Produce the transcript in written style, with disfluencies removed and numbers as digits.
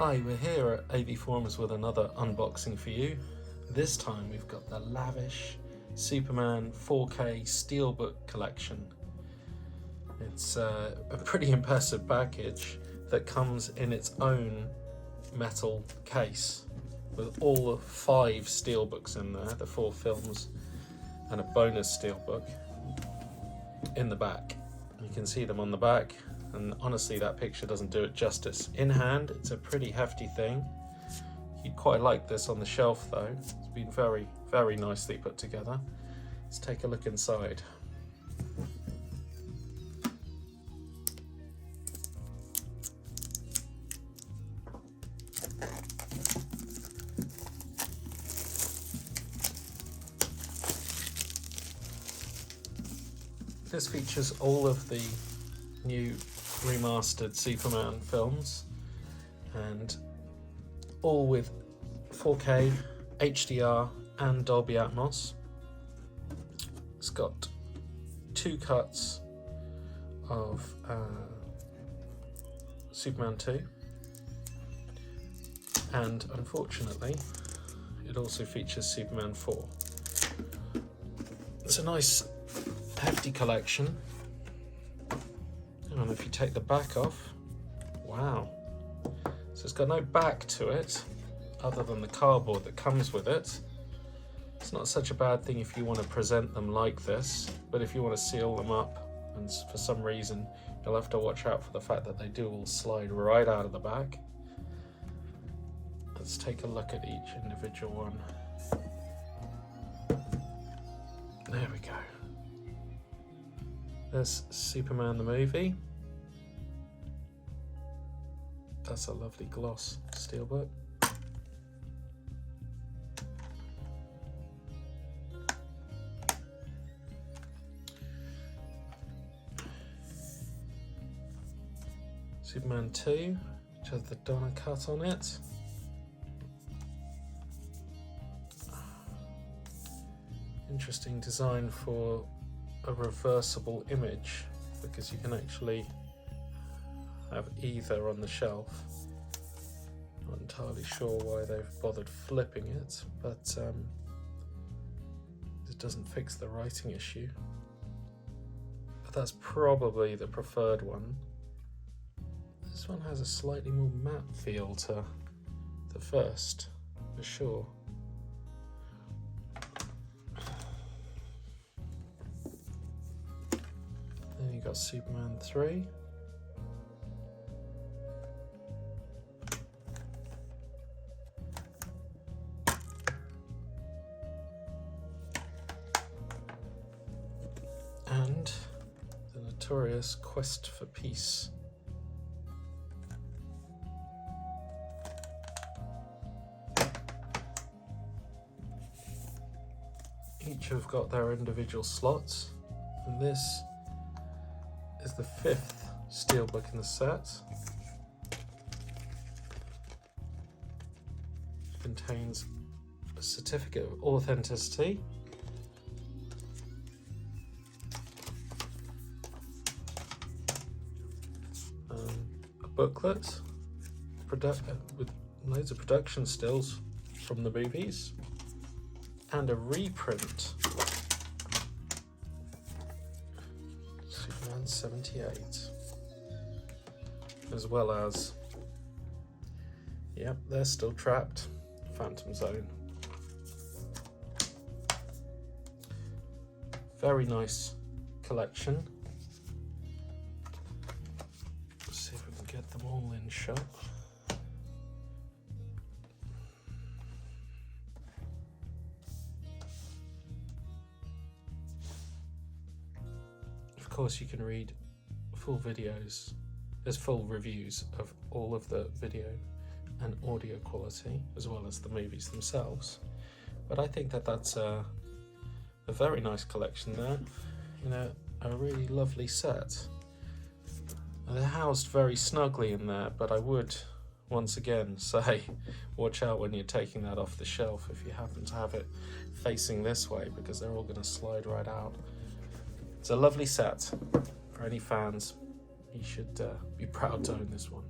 Hi, we're here at AVForums with another unboxing for you. This time we've got the lavish Superman 4K Steelbook collection. It's a pretty impressive package that comes in its own metal case with all 5 steelbooks in there, the 4 films, and a bonus steelbook in the back. You can see them on the back, and honestly that picture doesn't do it justice. In hand, it's a pretty hefty thing. You'd quite like this on the shelf though. It's been very, very nicely put together. Let's take a look inside. This features all of the new remastered Superman films, and all with 4K, HDR and Dolby Atmos. It's got 2 cuts of Superman 2, and unfortunately it also features Superman 4. It's a nice hefty collection. And if you take the back off, wow, so it's got no back to it other than the cardboard that comes with it. It's not such a bad thing if you want to present them like this, but if you want to seal them up, and for some reason you'll have to watch out for the fact that they do all slide right out of the back. Let's take a look at each individual one. There we go. There's Superman the movie. That's a lovely gloss steelbook. Superman 2, which has the Donna cut on it. Interesting design for a reversible image, because you can actually have either on the shelf. Not entirely sure why they've bothered flipping it, but it doesn't fix the writing issue. But that's probably the preferred one. This one has a slightly more matte feel to the first, for sure. Then you got Superman 3. And the notorious Quest for Peace. Each have got their individual slots, and this is the 5th steelbook in the set. It contains a certificate of authenticity, a booklet with loads of production stills from the movies, and a reprint. Superman 78. As well as, yep, they're still trapped, Phantom Zone. Very nice collection. Let's see if we can get them all in shot. Of course, you can read full videos. There's full reviews of all of the video and audio quality, as well as the movies themselves. But I think that that's a very nice collection there. You know, a really lovely set. They're housed very snugly in there, but I would once again say, watch out when you're taking that off the shelf if you happen to have it facing this way, because they're all going to slide right out. It's a lovely set. For any fans, you should be proud to own this one.